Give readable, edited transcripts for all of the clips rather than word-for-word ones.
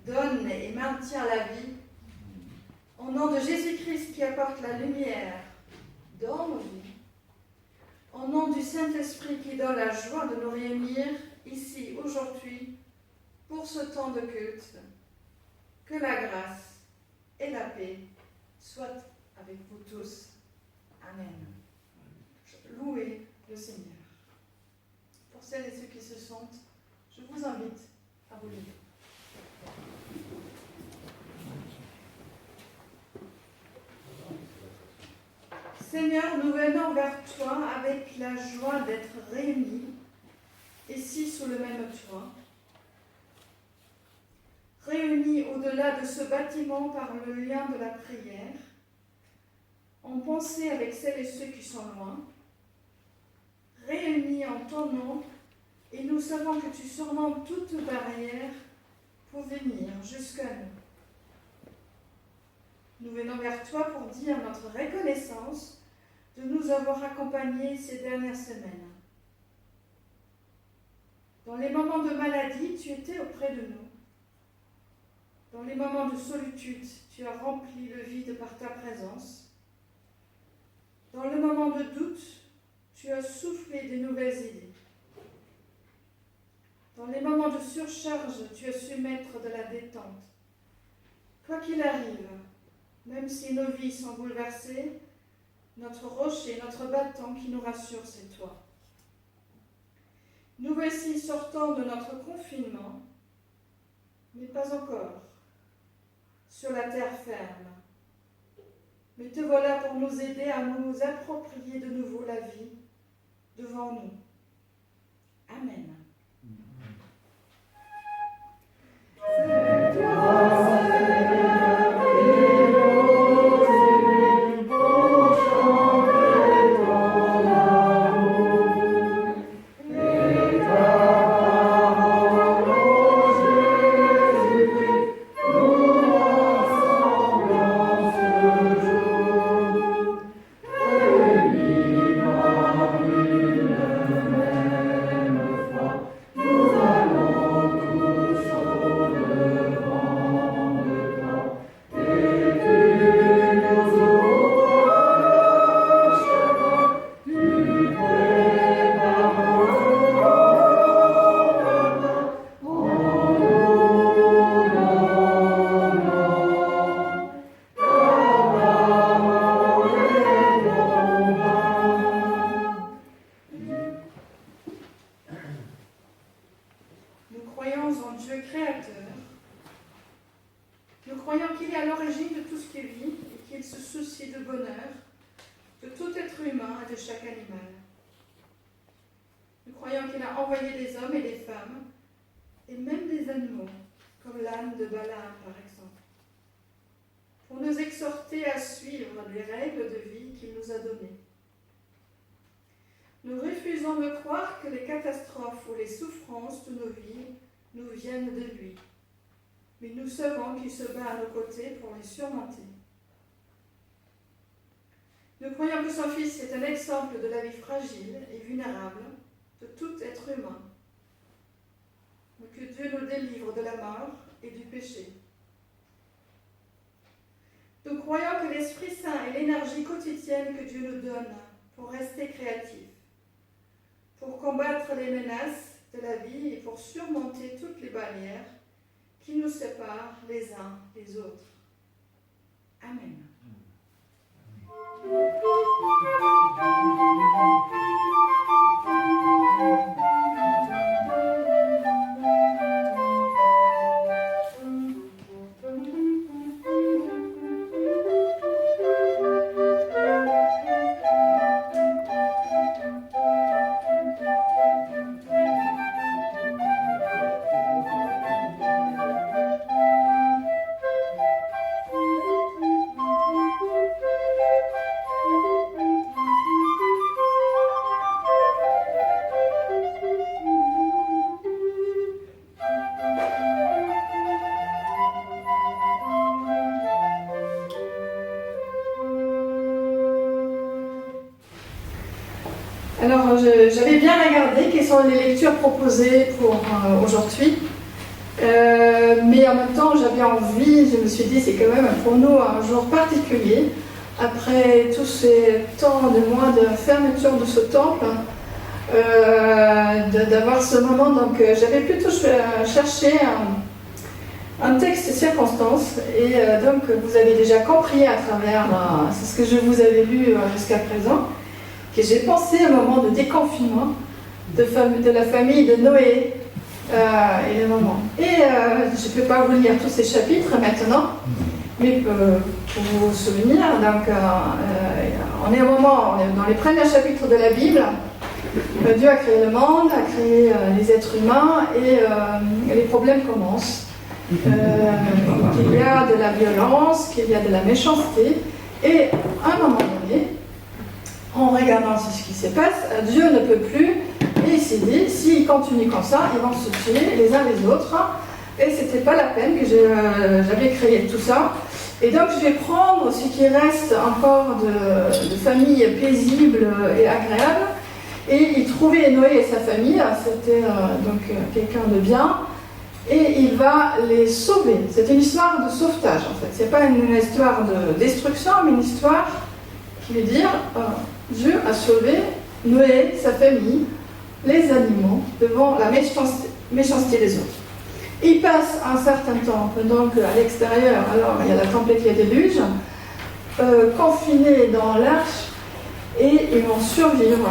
donne et maintient la vie, au nom de Jésus-Christ qui apporte la lumière dans nos vies, au nom du Saint-Esprit qui donne la joie de nous réunir ici aujourd'hui pour ce temps de culte, que la grâce et la paix soient avec vous tous. Amen. Louez le Seigneur. Pour celles et ceux qui se sentent, je vous invite à vous lever. Seigneur, nous venons vers toi avec la joie d'être réunis, ici sous le même toit, réunis au-delà de ce bâtiment par le lien de la prière, en pensée avec celles et ceux qui sont loin, réunis en ton nom, et nous savons que tu surmontes toute barrière pour venir jusqu'à nous. Nous venons vers toi pour dire notre reconnaissance de nous avoir accompagnés ces dernières semaines. Dans les moments de maladie, tu étais auprès de nous. Dans les moments de solitude, tu as rempli le vide par ta présence. Dans le moment de doute, tu as soufflé des nouvelles idées. Dans les moments de surcharge, tu as su mettre de la détente. Quoi qu'il arrive, même si nos vies sont bouleversées, notre rocher, notre bâton qui nous rassure, c'est toi. Nous voici sortant de notre confinement, mais pas encore, sur la terre ferme. Mais te voilà pour nous aider à nous approprier de nouveau la vie devant nous. Amen. Nous refusons de croire que les catastrophes ou les souffrances de nos vies nous viennent de lui, mais nous savons qu'il se bat à nos côtés pour les surmonter. Nous croyons que son Fils est un exemple de la vie fragile et vulnérable de tout être humain, mais que Dieu nous délivre de la mort et du péché. Nous croyons que l'Esprit Saint est l'énergie quotidienne que Dieu nous donne pour rester créatifs, pour combattre les menaces de la vie et pour surmonter toutes les barrières qui nous séparent les uns des autres. Amen. Alors, j'avais bien regardé quelles sont les lectures proposées pour aujourd'hui. Mais en même temps, j'avais envie, je me suis dit, c'est quand même pour nous un jour particulier. Après tous ces temps de mois de fermeture de ce temple, d'avoir ce moment. Donc j'avais plutôt cherché un texte circonstance. Et donc vous avez déjà compris à travers ce que je vous avais lu jusqu'à présent, que j'ai pensé à un moment de déconfinement de la famille de Noé. Et le moment. Et je ne peux pas vous lire tous ces chapitres maintenant, mais pour vous souvenir, donc, on est dans les premiers chapitres de la Bible. Dieu a créé le monde, a créé les êtres humains, et les problèmes commencent. Qu'il y a de la violence, qu'il y a de la méchanceté, et à un moment donné, en regardant ce qui se passe, Dieu ne peut plus. Et il s'est dit, s'ils continuent comme ça, ils vont se tuer les uns les autres. Et c'était pas la peine que j'avais créé tout ça. Et donc je vais prendre ce qui reste encore de famille paisible et agréable. Et il trouvait Noé et sa famille, c'était donc quelqu'un de bien. Et il va les sauver. C'est une histoire de sauvetage en fait. C'est pas une histoire de destruction, mais une histoire qui veut dire Dieu a sauvé Noé, sa famille, les animaux, devant la méchanceté des autres. Ils passent un certain temps, pendant qu'à l'extérieur, alors il y a la tempête et le déluge, confinés dans l'arche, et ils vont survivre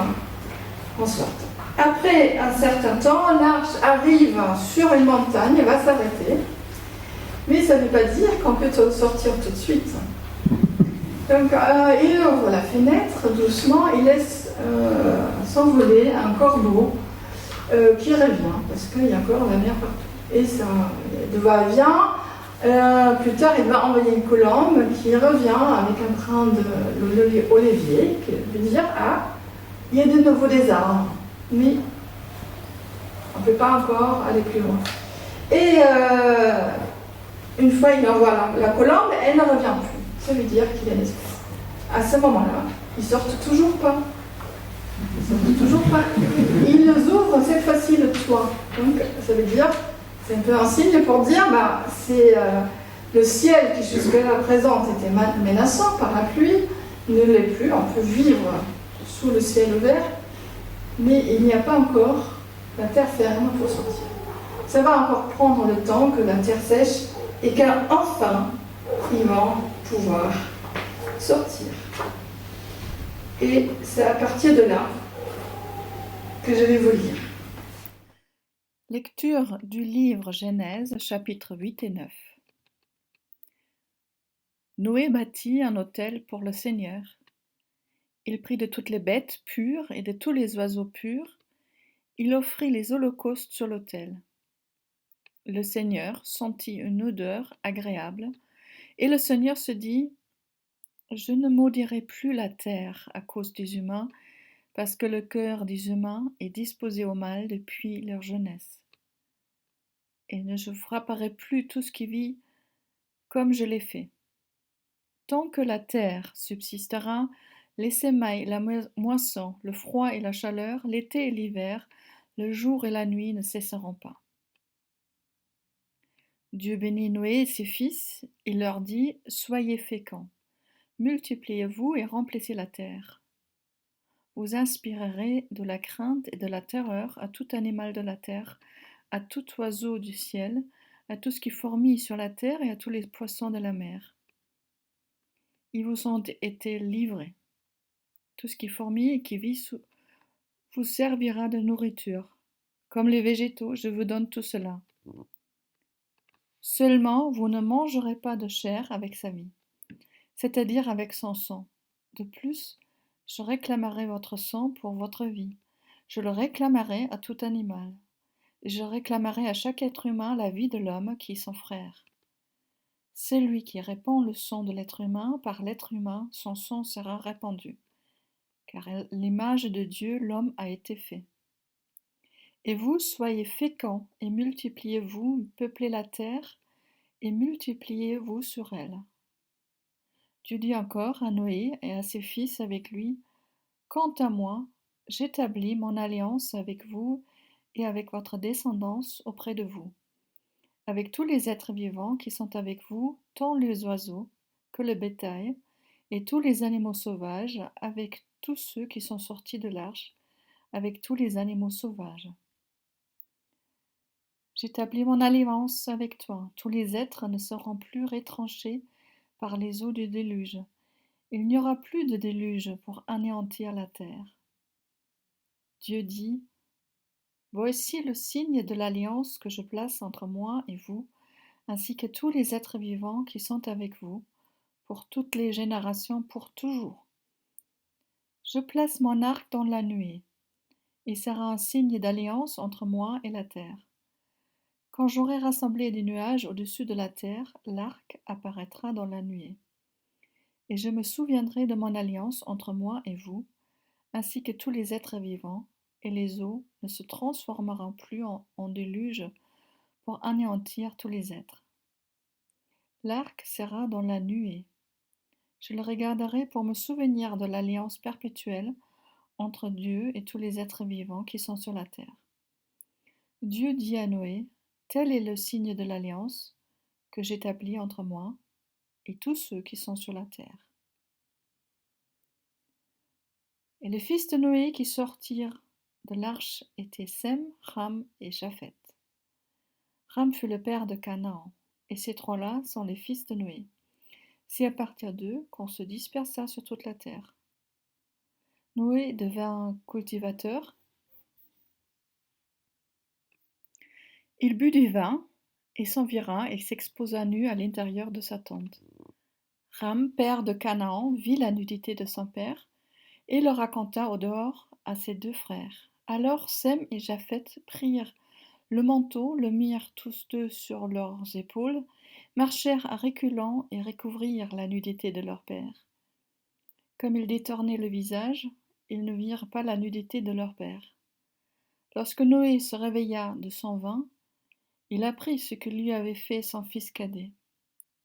en sorte. Après un certain temps, l'arche arrive sur une montagne, va s'arrêter, mais ça ne veut pas dire qu'on peut sortir tout de suite. Donc il ouvre la fenêtre doucement, il laisse s'envoler un corbeau qui revient, parce qu'il y a encore la mer partout. Et ça va-et-vient. Plus tard, il va envoyer une colombe qui revient avec un brin d'olivier, qui veut dire il y a de nouveau des arbres, mais on ne peut pas encore aller plus loin. Et une fois il envoie la colombe, elle ne revient plus. Ça veut dire qu'il y a une espèce. À ce moment-là, ils sortent toujours pas. Ils ouvrent cette fois-ci le toit. Donc ça veut dire, c'est un peu un signe pour dire, c'est le ciel qui jusque-là présent était menaçant par la pluie, ne l'est plus. On peut vivre sous le ciel ouvert, mais il n'y a pas encore la terre ferme pour sortir. Ça va encore prendre le temps que la terre sèche et qu'enfin ils vont pouvoir sortir. Et c'est à partir de là que je vais vous lire. Lecture du livre Genèse, chapitres 8 et 9. Noé bâtit un autel pour le Seigneur. Il prit de toutes les bêtes pures et de tous les oiseaux purs. Il offrit les holocaustes sur l'autel. Le Seigneur sentit une odeur agréable, et le Seigneur se dit: Je ne maudirai plus la terre à cause des humains, parce que le cœur des humains est disposé au mal depuis leur jeunesse. Et je ne frapperai plus tout ce qui vit comme je l'ai fait. Tant que la terre subsistera, les semailles, la moisson, le froid et la chaleur, l'été et l'hiver, le jour et la nuit ne cesseront pas. Dieu bénit Noé et ses fils, il leur dit: Soyez féconds, multipliez-vous et remplissez la terre. Vous inspirerez de la crainte et de la terreur à tout animal de la terre, à tout oiseau du ciel, à tout ce qui fourmille sur la terre et à tous les poissons de la mer. Ils vous ont été livrés. Tout ce qui fourmille et qui vit vous servira de nourriture. Comme les végétaux, je vous donne tout cela. Seulement, vous ne mangerez pas de chair avec sa vie, c'est-à-dire avec son sang. De plus, je réclamerai votre sang pour votre vie. Je le réclamerai à tout animal. Et je réclamerai à chaque être humain la vie de l'homme qui est son frère. Celui qui répand le sang de l'être humain, par l'être humain, son sang sera répandu. Car à l'image de Dieu, l'homme a été fait. Et vous, soyez féconds et multipliez-vous, peuplez la terre et multipliez-vous sur elle. Dieu dit encore à Noé et à ses fils avec lui: Quant à moi, j'établis mon alliance avec vous et avec votre descendance auprès de vous, avec tous les êtres vivants qui sont avec vous, tant les oiseaux que le bétail, et tous les animaux sauvages, avec tous ceux qui sont sortis de l'arche, avec tous les animaux sauvages. J'établis mon alliance avec toi. Tous les êtres ne seront plus retranchés par les eaux du déluge. Il n'y aura plus de déluge pour anéantir la terre. Dieu dit, voici le signe de l'alliance que je place entre moi et vous, ainsi que tous les êtres vivants qui sont avec vous, pour toutes les générations, pour toujours. Je place mon arc dans la nuée. Il sera un signe d'alliance entre moi et la terre. Quand j'aurai rassemblé des nuages au-dessus de la terre, l'arc apparaîtra dans la nuée. Et je me souviendrai de mon alliance entre moi et vous, ainsi que tous les êtres vivants, et les eaux ne se transformeront plus en déluge pour anéantir tous les êtres. L'arc sera dans la nuée. Je le regarderai pour me souvenir de l'alliance perpétuelle entre Dieu et tous les êtres vivants qui sont sur la terre. Dieu dit à Noé, tel est le signe de l'alliance que j'établis entre moi et tous ceux qui sont sur la terre. Et les fils de Noé qui sortirent de l'arche étaient Sem, Ham et Japhet. Ham fut le père de Canaan, et ces trois-là sont les fils de Noé. C'est à partir d'eux qu'on se dispersa sur toute la terre. Noé devint cultivateur. Il but du vin et s'envira et s'exposa nu à l'intérieur de sa tente. Ham, père de Canaan, vit la nudité de son père et le raconta au dehors à ses deux frères. Alors Sem et Japhet prirent le manteau, le mirent tous deux sur leurs épaules, marchèrent à reculons et recouvrirent la nudité de leur père. Comme ils détournaient le visage, ils ne virent pas la nudité de leur père. Lorsque Noé se réveilla de son vin, il apprit ce que lui avait fait son fils cadet.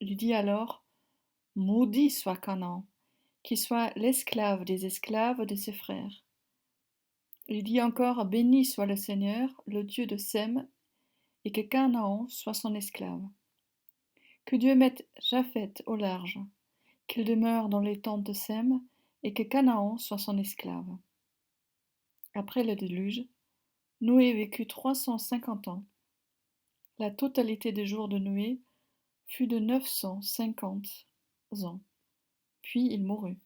Il dit alors, « Maudit soit Canaan, qui soit l'esclave des esclaves de ses frères. » Il dit encore, « Béni soit le Seigneur, le Dieu de Sem, et que Canaan soit son esclave. Que Dieu mette Japhet au large, qu'il demeure dans les tentes de Sem, et que Canaan soit son esclave. » Après le déluge, Noé vécut 350 ans. La totalité des jours de Noé fut de 950 ans. Puis il mourut.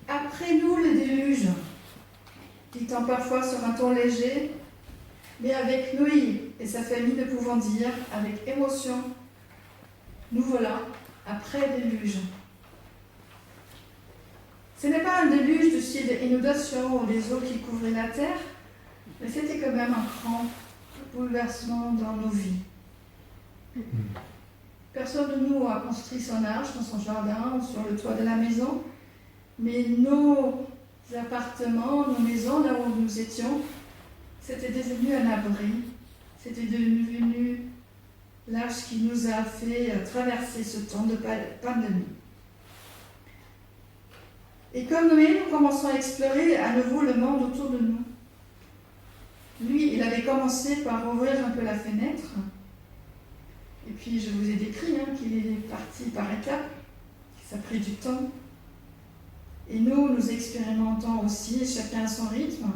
Après nous le déluge, dit-on parfois sur un ton léger, mais avec Noé et sa famille ne pouvant dire avec émotion, nous voilà après déluge. Ce n'est pas un déluge du style d'inondation ou des eaux qui couvraient la terre, mais c'était quand même un grand bouleversement dans nos vies. Personne de nous a construit son arche dans son jardin ou sur le toit de la maison, mais nos appartements, nos maisons, là où nous étions, c'était devenu un abri, c'était devenu l'arche qui nous a fait traverser ce temps de pandémie. Et comme Noé, nous commençons à explorer à nouveau le monde autour de nous. Lui, il avait commencé par ouvrir un peu la fenêtre, et puis je vous ai décrit qu'il est parti par étapes, que ça a pris du temps. Et nous expérimentons aussi, chacun à son rythme,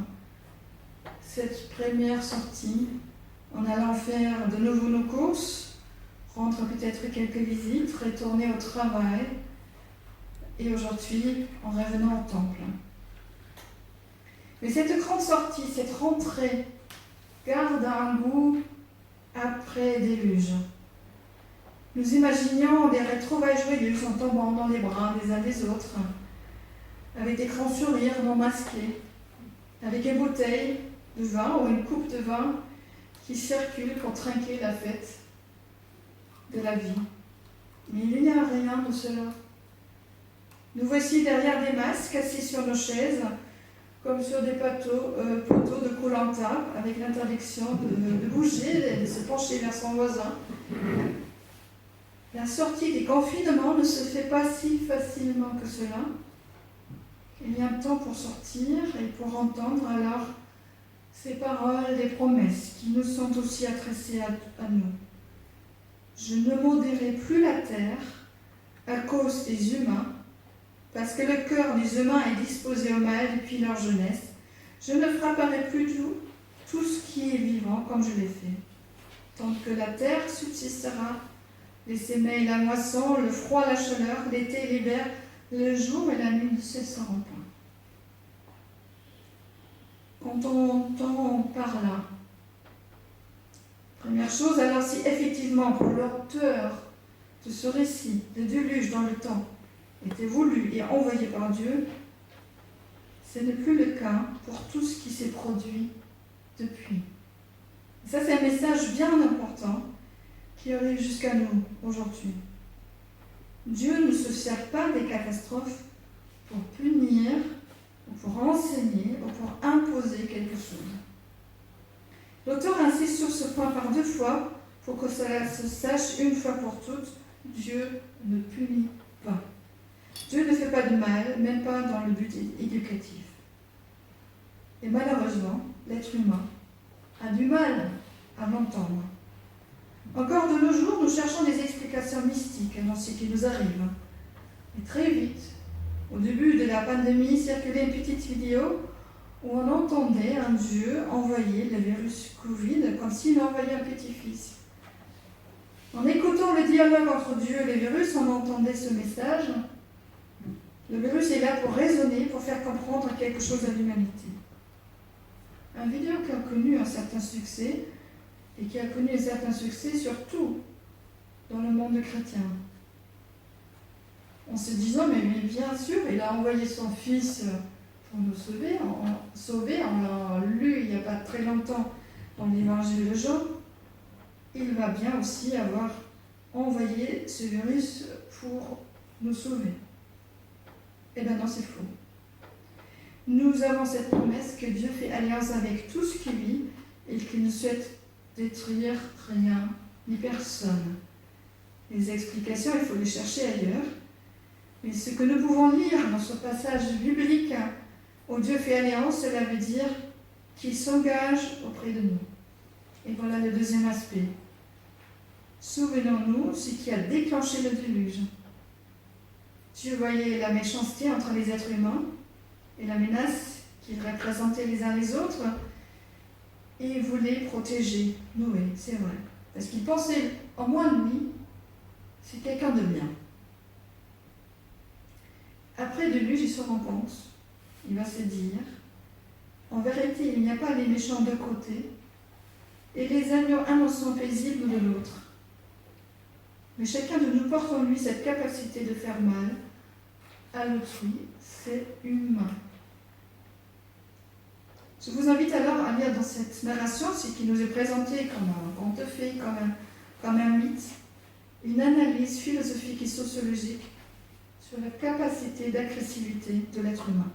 cette première sortie, en allant faire de nouveau nos courses, rendre peut-être quelques visites, retourner au travail, et aujourd'hui en revenant au temple. Mais cette grande sortie, cette rentrée, garde un goût après déluge. Nous imaginions des retrouvailles joyeuses en tombant dans les bras des uns des autres, avec des grands sourires non masqués, avec une bouteille de vin ou une coupe de vin qui circule pour trinquer la fête de la vie. Mais il n'y a rien de cela. Nous voici derrière des masques, assis sur nos chaises, comme sur des poteaux de Koh-Lanta, avec l'interdiction de bouger et de se pencher vers son voisin. La sortie des confinements ne se fait pas si facilement que cela. Il y a un temps pour sortir et pour entendre alors ces paroles, des promesses qui nous sont aussi adressées à nous. Je ne maudиrai plus la terre à cause des humains, parce que le cœur des humains est disposé au mal depuis leur jeunesse. Je ne frapperai plus tout ce qui est vivant comme je l'ai fait. Tant que la terre subsistera, les semeils, la moisson, le froid, la chaleur, l'été, l'hiver, le jour et la nuit ne cesseront pas. Quand on entend par là, première chose, alors si effectivement pour l'auteur de ce récit, de déluge dans le temps, était voulu et envoyé par Dieu, ce n'est plus le cas pour tout ce qui s'est produit depuis. Et ça, c'est un message bien important qui arrive jusqu'à nous aujourd'hui. Dieu ne se sert pas des catastrophes pour punir, ou pour enseigner, ou pour imposer quelque chose. L'auteur insiste sur ce point par 2 fois pour que cela se sache une fois pour toutes. Dieu ne punit pas. Dieu ne fait pas de mal, même pas dans le but éducatif. Et malheureusement, l'être humain a du mal à l'entendre. Encore de nos jours, nous cherchons des explications mystiques dans ce qui nous arrive. Et très vite, au début de la pandémie, circulait une petite vidéo où on entendait un Dieu envoyer le virus Covid comme s'il envoyait un petit-fils. En écoutant le dialogue entre Dieu et le virus, on entendait ce message. Le virus est là pour raisonner, pour faire comprendre quelque chose à l'humanité. Un vidéo qui a connu un certain succès, et qui a connu un certain succès surtout dans le monde chrétien. En se disant, mais bien sûr, il a envoyé son fils pour nous sauver. On l'a lu il n'y a pas très longtemps dans l'évangile de Jean. Il va bien aussi avoir envoyé ce virus pour nous sauver. Eh bien non, c'est faux. Nous avons cette promesse que Dieu fait alliance avec tout ce qui vit et qu'il ne souhaite détruire rien ni personne. Les explications, il faut les chercher ailleurs. Mais ce que nous pouvons lire dans ce passage biblique où Dieu fait alliance, cela veut dire qu'il s'engage auprès de nous. Et voilà le deuxième aspect. Souvenons-nous ce qui a déclenché le déluge. Dieu voyait la méchanceté entre les êtres humains et la menace qu'ils représentaient les uns les autres et il voulait protéger Noé, c'est vrai. Parce qu'il pensait en moins de lui, c'est quelqu'un de bien. Après le déluge, il se rend compte, il va se dire, en vérité, il n'y a pas les méchants d'un côté et les agneaux innocents paisibles de l'autre. Mais chacun de nous porte en lui cette capacité de faire mal à l'autrui, c'est humain. Je vous invite alors à lire dans cette narration, ce qui nous est présenté comme un conte de fées, comme un mythe, une analyse philosophique et sociologique sur la capacité d'agressivité de l'être humain.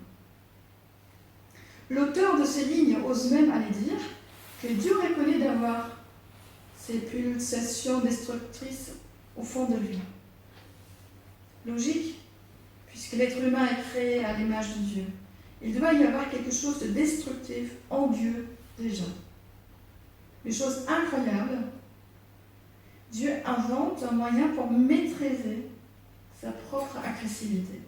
L'auteur de ces lignes ose même aller dire que Dieu reconnaît d'avoir ces pulsations destructrices au fond de lui. Logique, puisque l'être humain est créé à l'image de Dieu. Il doit y avoir quelque chose de destructif en Dieu déjà. Une chose incroyable, Dieu invente un moyen pour maîtriser sa propre agressivité.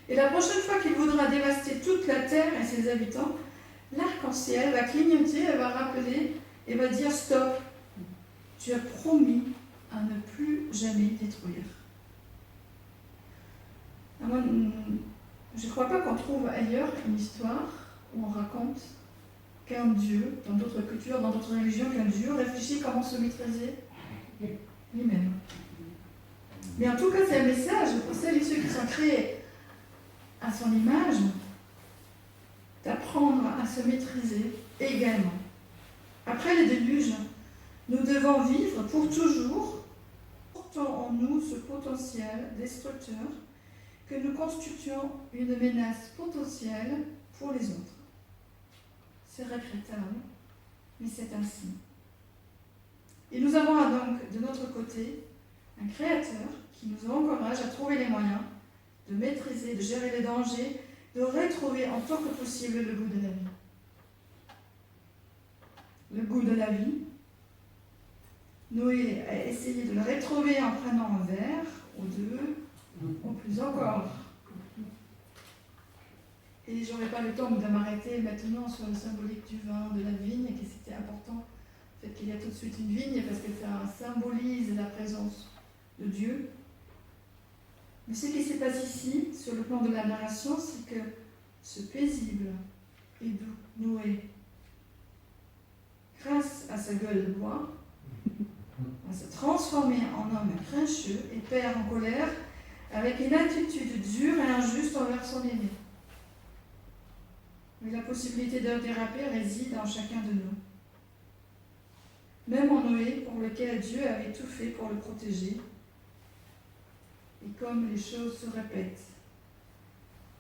Et la prochaine fois qu'il voudra dévaster toute la terre et ses habitants, l'arc-en-ciel va clignoter, elle va rappeler et va dire stop, tu as promis à ne plus jamais détruire. Alors, je ne crois pas qu'on trouve ailleurs une histoire où on raconte qu'un Dieu, dans d'autres cultures, dans d'autres religions, qu'un Dieu réfléchit comment se maîtriser lui-même. Mais en tout cas, c'est un message pour celles et ceux qui sont créés à son image, d'apprendre à se maîtriser également. Après le déluge, nous devons vivre pour toujours, portant en nous ce potentiel destructeur, que nous constituons une menace potentielle pour les autres. C'est regrettable, mais c'est ainsi. Et nous avons donc de notre côté un Créateur qui nous encourage à trouver les moyens de maîtriser, de gérer les dangers, de retrouver en tant que possible le goût de la vie. le goût de la vie. Noé a essayé de le retrouver en prenant un verre, ou deux, ou plus encore. Et j'aurais pas le temps de m'arrêter maintenant sur le symbolique du vin, de la vigne, et que c'était important, le fait qu'il y a tout de suite une vigne, parce que ça symbolise la présence de Dieu. Mais ce qui se passe ici, sur le plan de la narration, c'est que ce paisible et doux Noé, grâce à sa gueule de bois, va se transformer en homme grincheux et père en colère, avec une attitude dure et injuste envers son aîné. Mais la possibilité de déraper réside en chacun de nous. Même en Noé, pour lequel Dieu avait tout fait pour le protéger. Et comme les choses se répètent.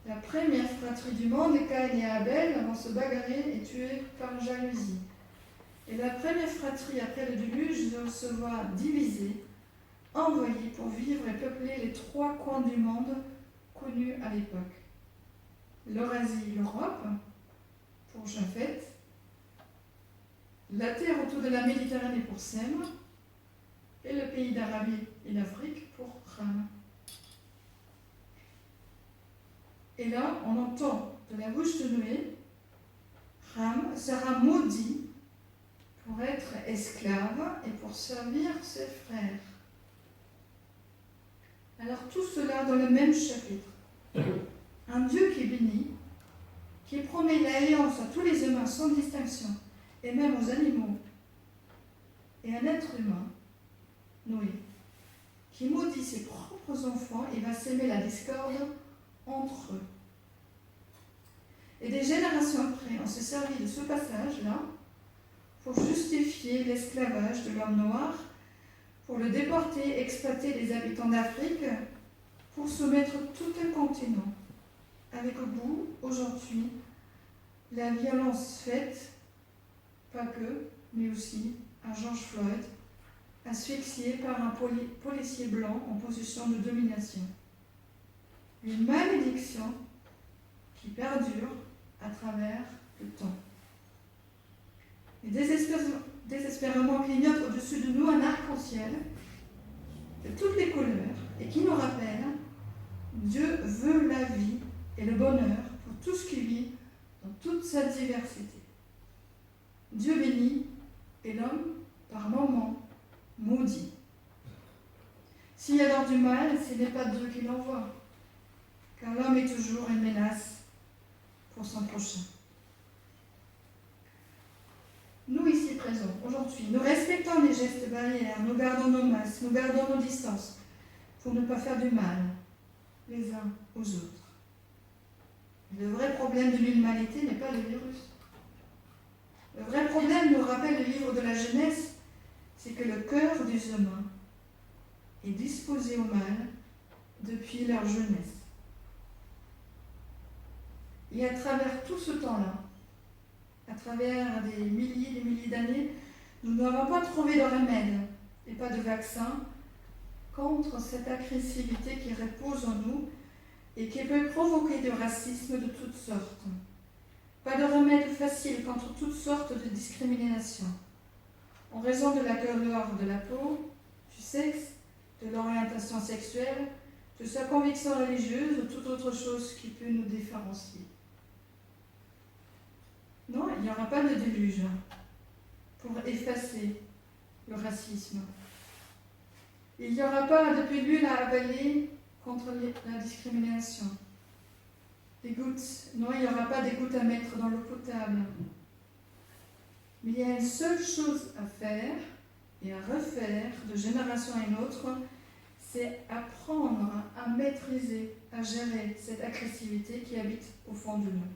La première fratrie du monde, Caïn et Abel, vont se bagarrer et tuer par jalousie. Et la première fratrie après le déluge se voit divisée, envoyée pour vivre et peupler les 3 coins du monde connus à l'époque. L'Eurasie, l'Europe, pour Japheth, la terre autour de la Méditerranée pour Sem, et le pays d'Arabie et d'Afrique pour Ram. Et là, on entend de la bouche de Noé, Ram sera maudit pour être esclave et pour servir ses frères. Alors tout cela dans le même chapitre. Un Dieu qui bénit, qui promet l'alliance à tous les humains sans distinction, et même aux animaux, et un être humain, Noé, qui maudit ses propres enfants et va s'aimer la discorde entre eux. Et des générations après, on s'est servi de ce passage-là pour justifier l'esclavage de l'homme noir, pour le déporter, exploiter les habitants d'Afrique, pour soumettre tout un continent, avec au bout, aujourd'hui, la violence faite, pas que, mais aussi à George Floyd, asphyxié par un policier blanc en position de domination. Une malédiction qui perdure à travers le temps. Et désespérément clignote au-dessus de nous un arc-en-ciel de toutes les couleurs et qui nous rappelle Dieu veut la vie et le bonheur pour tout ce qui vit dans toute sa diversité. Dieu bénit et l'homme, par moments, maudit. S'il y a alors du mal, ce n'est pas Dieu qui l'envoie, car l'homme est toujours une menace pour son prochain. Nous ici présents, aujourd'hui, nous respectons les gestes barrières, nous gardons nos masques, nous gardons nos distances, pour ne pas faire du mal les uns aux autres. Le vrai problème de l'humanité n'est pas le virus. Le vrai problème, nous rappelle le livre de la Genèse, c'est que le cœur des humains est disposé au mal depuis leur jeunesse. Et à travers tout ce temps-là, à travers des milliers d'années, nous n'avons pas trouvé de remède et pas de vaccin contre cette agressivité qui repose en nous et qui peut provoquer du racisme de toutes sortes. Pas de remède facile contre toutes sortes de discriminations, en raison de la couleur de la peau, du sexe, de l'orientation sexuelle, de sa conviction religieuse ou toute autre chose qui peut nous différencier. Non, il n'y aura pas de déluge pour effacer le racisme. Il n'y aura pas de pilule à avaler contre la discrimination. Des gouttes, non, il n'y aura pas des gouttes à mettre dans l'eau potable. Mais il y a une seule chose à faire et à refaire de génération à une autre, c'est apprendre à maîtriser, à gérer cette agressivité qui habite au fond de nous.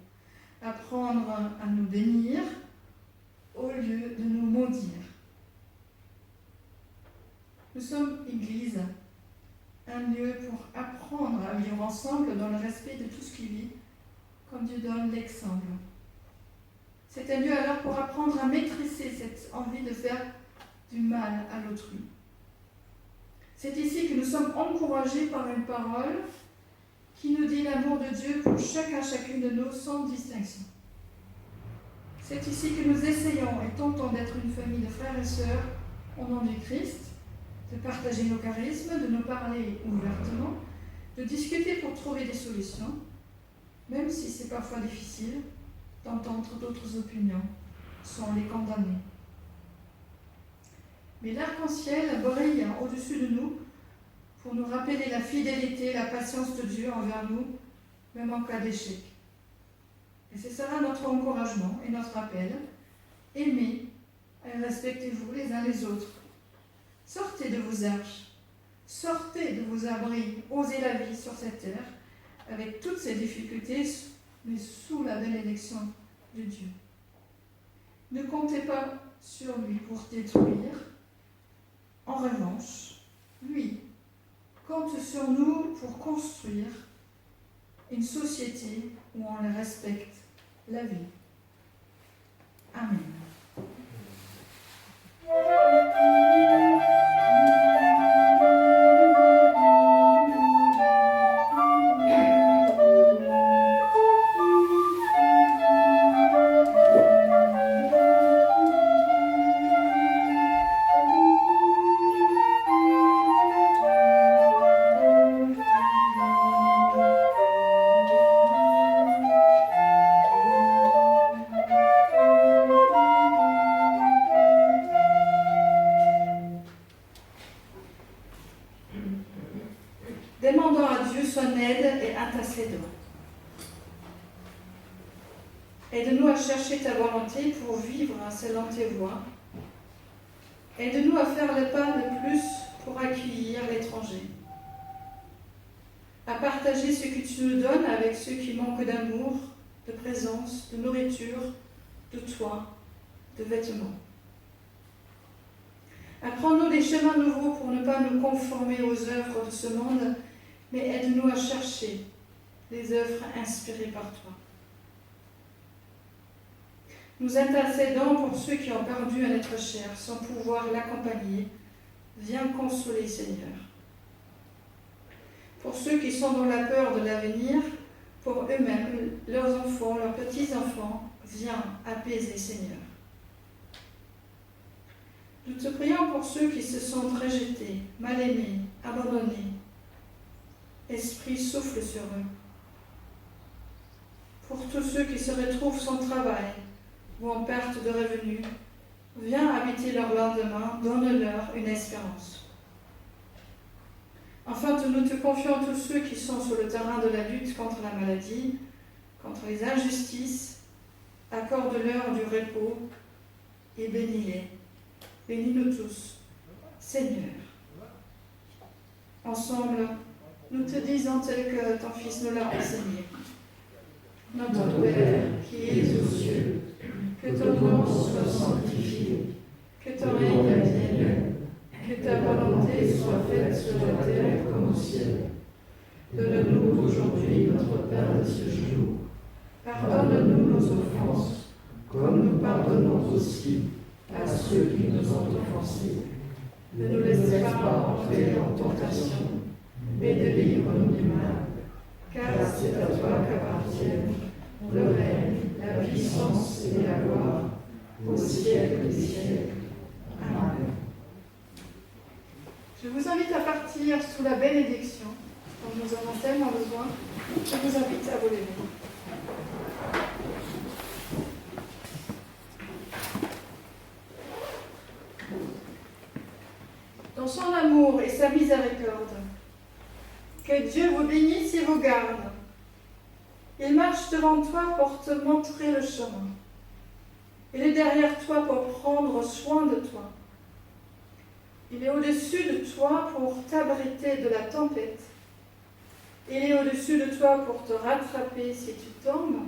Apprendre à nous bénir au lieu de nous maudire. Nous sommes Église, un lieu pour apprendre à vivre ensemble dans le respect de tout ce qui vit, comme Dieu donne l'exemple. C'est un lieu alors pour apprendre à maîtriser cette envie de faire du mal à l'autrui. C'est ici que nous sommes encouragés par une parole qui nous dit l'amour de Dieu pour chacune de nous sans distinction. C'est ici que nous essayons et tentons d'être une famille de frères et sœurs au nom du Christ, de partager nos charismes, de nous parler ouvertement, de discuter pour trouver des solutions, même si c'est parfois difficile d'entendre d'autres opinions sans les condamner. Mais l'arc-en-ciel brille au-dessus de nous pour nous rappeler la fidélité, la patience de Dieu envers nous, même en cas d'échec. Et ce sera notre encouragement et notre appel. Aimez et respectez-vous les uns les autres. Sortez de vos arches, sortez de vos abris, osez la vie sur cette terre, avec toutes ses difficultés, mais sous la bénédiction de Dieu. Ne comptez pas sur lui pour détruire. En revanche, lui compte sur nous pour construire une société où on le respecte la vie. Amen. Demandons à Dieu son aide et intercédons. Aide-nous à chercher ta volonté pour vivre selon tes voies. Aide-nous à faire le pas de plus pour accueillir l'étranger. À partager ce que tu nous donnes avec ceux qui manquent d'amour, de présence, de nourriture, de toit, de vêtements. Apprends-nous des chemins nouveaux pour ne pas nous conformer aux œuvres de ce monde, mais aide-nous à chercher les œuvres inspirées par toi. Nous intercédons pour ceux qui ont perdu un être cher sans pouvoir l'accompagner. Viens consoler, Seigneur. Pour ceux qui sont dans la peur de l'avenir, pour eux-mêmes, leurs enfants, leurs petits-enfants, viens apaiser, Seigneur. Nous te prions pour ceux qui se sentent rejetés, mal aimés, abandonnés. Esprit, souffle sur eux. Pour tous ceux qui se retrouvent sans travail ou en perte de revenus, viens habiter leur lendemain, donne-leur une espérance. Enfin, nous te confions tous ceux qui sont sur le terrain de la lutte contre la maladie, contre les injustices, accorde-leur du repos et bénis-les. Bénis-nous tous, Seigneur. Ensemble, nous te disons tel que ton Fils nous l'a enseigné. Notre Père, qui es aux cieux, que ton nom soit sanctifié, que ton règne vienne, que ta volonté soit faite sur la terre comme au ciel. Donne-nous aujourd'hui notre pain de ce jour. Pardonne-nous nos offenses, comme nous pardonnons aussi à ceux qui nous ont offensés. Ne nous laisse pas entrer en tentation, mais délivre-nous du mal, car c'est à toi qu'appartiennent le règne, la puissance et la gloire, au siècle des siècles. Amen. Je vous invite à partir sous la bénédiction, dont nous avons tellement besoin. Je vous invite à vous lever. Dans son amour et sa miséricorde, que Dieu vous bénisse et vous garde. Il marche devant toi pour te montrer le chemin. Il est derrière toi pour prendre soin de toi. Il est au-dessus de toi pour t'abriter de la tempête. Il est au-dessus de toi pour te rattraper si tu tombes.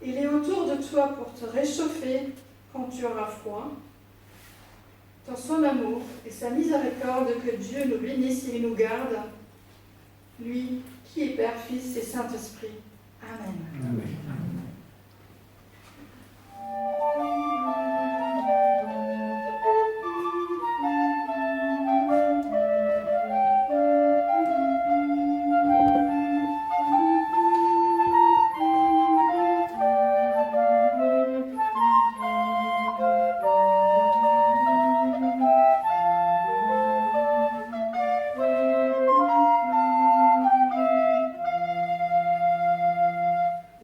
Il est autour de toi pour te réchauffer quand tu auras froid. Dans son amour et sa miséricorde, que Dieu nous bénisse et nous garde, lui qui est Père, Fils et Saint-Esprit. Amen. Amen.